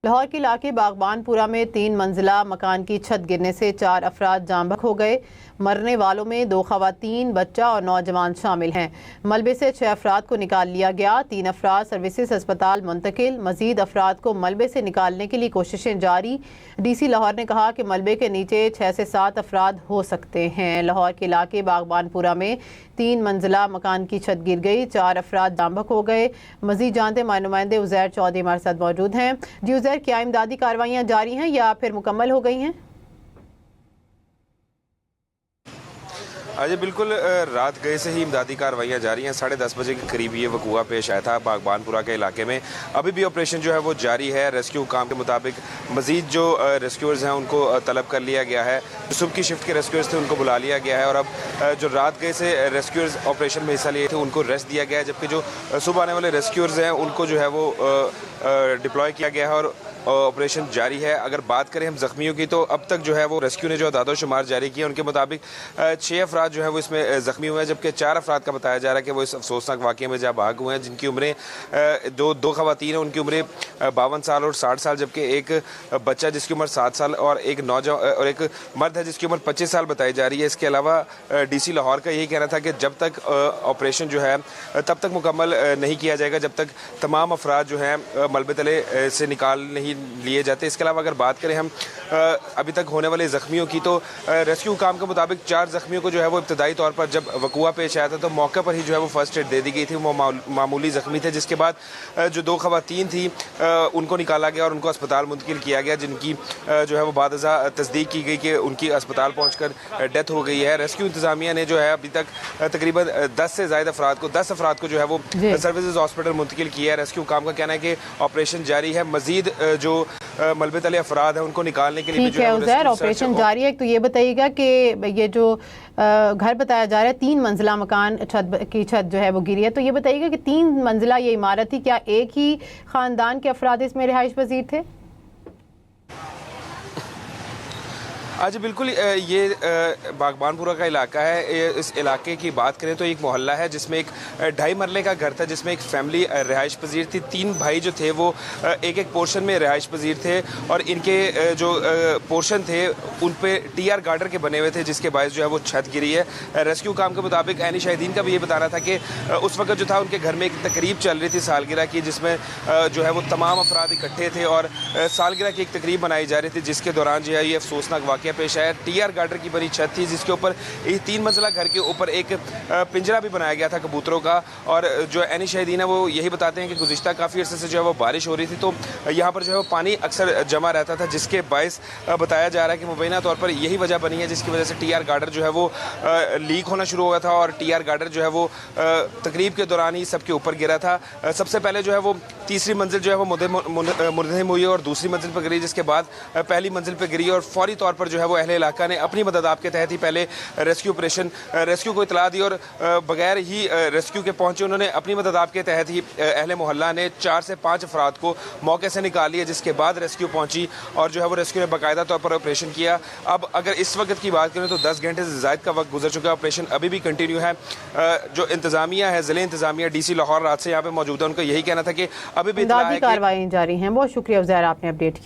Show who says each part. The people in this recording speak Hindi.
Speaker 1: लाहौर के इलाके बागबानपुरा में 3 मंजिला मकान की छत गिरने से 4 अफराद जान बहक हो गए। मरने वालों में 2 खवातीन, बच्चा और नौजवान शामिल हैं। मलबे से 6 अफराद को निकाल लिया गया। 3 अफराद सर्विसेज अस्पताल मुंतकिल। मजीद अफराद को मलबे से निकालने के लिए कोशिशें जारी। DC लाहौर ने कहा कि मलबे के नीचे 6 से 7 अफराद हो सकते हैं। लाहौर के इलाके बागबानपुरा में 3 मंजिला मकान की छत गिर गई, 4 अफराद जान बहक हो गए। मजीद जानते नुमाइंदे उजैर चौधरी हमारे साथ मौजूद हैं। जी उजैर, क्या इमदादी कार्रवाइयाँ जारी हैं या फिर मुकम्मल हो गई हैं?
Speaker 2: आज बिल्कुल रात गए से ही इमदादी कार्रवाइयाँ जारी हैं। 10:30 बजे के करीब ये वकूआ पेश आया था बागबानपुरा के इलाके में। अभी भी ऑपरेशन जो है वो जारी है। रेस्क्यू काम के मुताबिक मजीद जो रेस्क्यूअर्स हैं उनको तलब कर लिया गया है। जो सुबह की शिफ्ट के रेस्क्यूअर्स थे उनको बुला लिया गया है और अब जो रात गए से रेस्क्यूअर्स ऑपरेशन में हिस्सा लिए थे उनको रेस्ट दिया गया है, जबकि जो सुबह आने वाले रेस्क्यूअर्स हैं उनको जो है वो डिप्लॉय किया गया है और ऑपरेशन जारी है। अगर बात करें हम जख्मियों की तो अब तक जो है वो रेस्क्यू ने जो अदाद शुमार जारी किया उनके मुताबिक 6 अफराद जो है वो इसमें जख्मी हुए हैं, जबकि 4 अफराद का बताया जा रहा है कि वो इस अफसोसनाक वाक़े में जहाँ भाग हुए हैं, जिनकी उम्रें दो खवातीन हैं, उनकी उम्रें 52 साल और 60 साल, जबकि एक बच्चा जिसकी उम्र 7 साल और एक नौजवान और एक मर्द है जिसकी उम्र 25 साल बताई जा रही है। इसके अलावा DC लाहौर का यही कहना था कि जब तक ऑपरेशन जो है तब तक मुकम्मल नहीं किया जाएगा जब तक तमाम अफराद जो हैं मलबे तले से निकाल नहीं लिए जाते। इसके अलावा अगर बात करें हम अभी तक होने वाले ज़ख्मियों की तो रेस्क्यू काम के मुताबिक 4 ज़ख्मियों को जो है वो इब्तदाई तौर पर जब वकूआ पेश आया था तो मौके पर ही जो है वो फर्स्ट एड दे दी गई थी। वो मामूली ज़ख्मी थे, जिसके बाद जो 2 खवातीन थी उनको निकाला गया और उनको अस्पताल मुंतकिल किया गया, जिनकी जो है वो बादज़ा तस्दीक की गई कि उनकी अस्पताल पहुँचकर डेथ हो गई है। रेस्क्यू इंतज़ामिया ने जो है अभी तक तकरीबन 10 से ज़्यादा अफराद को 10 अफराद को जो है वो सर्विसेज हॉस्पिटल मुंतकिल किया है। रेस्क्यू काम का कहना है कि ऑपरेशन जारी है। मजीद जो मलबे तले अफराद है उनको निकालने के लिए
Speaker 1: ठीक है उजैर, ऑपरेशन जारी है। तो ये बताइएगा कि ये जो घर बताया जा रहा है 3 मंजिला मकान की छत जो है वो गिरी है, तो ये बताइएगा कि 3 मंजिला ये इमारत थी, क्या एक ही खानदान के अफराद इसमें रिहाइश पजीर थे?
Speaker 2: आज बिल्कुल ये बागबानपुरा का इलाका है। इस इलाके की बात करें तो एक मोहल्ला है जिसमें एक 2.5 मरले का घर था जिसमें एक फैमिली रिहाइश पजीर थी। 3 भाई जो थे वो एक पोर्शन में रिहाइश पजीर थे और इनके जो पोर्शन थे उन पे TR गार्डर के बने हुए थे, जिसके बायस जो है वो छत गिरी है। रेस्क्यू काम के मुताबिक ऐनी शाहिदीन का भी ये बताना था कि उस वक्त जो था उनके घर में एक तकरीब चल रही थी सालगिरह की, जिसमें जो है वो तमाम अफराद इकट्ठे थे और सालगिरह की एक तकरीब बनाई जा रही थी, जिसके दौरान जो है ये अफसोसनाक वाक़या पेश आया। TR गार्डर की बनी छत थी जिसके ऊपर 3 मंजिला घर के ऊपर एक पिंजरा भी बनाया गया था कबूतरों का। और जो ऐनी शाहिदीन है वो यही बताते हैं कि गुज़िश्ता काफ़ी अर्से से जो है वो बारिश हो रही थी तो यहाँ पर जो है वो पानी अक्सर जमा रहता था, जिसके बायस बताया जा रहा है कि मुबैना तौर पर यही वजह बनी है जिसकी वजह से TR गार्डर जो है वो लीक होना शुरू हो गया था और TR गार्डर जो है वो तकरीब के दौरान ही सबके ऊपर गिरा था। सबसे पहले जो है वो तीसरी मंजिल जो है वो मुर्दहिम हुई और दूसरी मंजिल पर गिरी, जिसके बाद पहली मंजिल पर गिरी और फौरी तौर पर जो है वो अहले इलाका ने अपनी मदद आपके तहत ही पहले रेस्क्यू को इतला दी और बगैर ही रेस्क्यू के पहुंचे उन्होंने अपनी मदद आपके तहत ही अहले मोहल्ला ने 4 से 5 अफराद को मौके से निकाल लिया, जिसके बाद रेस्क्यू पहुंची और जो है वो रेस्क्यू ने बाकायदा तौर पर ऑपरेशन किया। अब अगर इस वक्त की बात करें तो 10 घंटे से ज़ायद का वक्त गुजर चुका है, ऑपरेशन अभी भी कंटिन्यू है। जो इंतजामिया है, ज़िले इंतजामिया DC लाहौर रात से यहाँ पे मौजूद है, उनका यही कहना था कि अभी भी
Speaker 1: कार्रवाई जारी हैं। बहुत शुक्रिया उजैर, आपने अपडेट किया।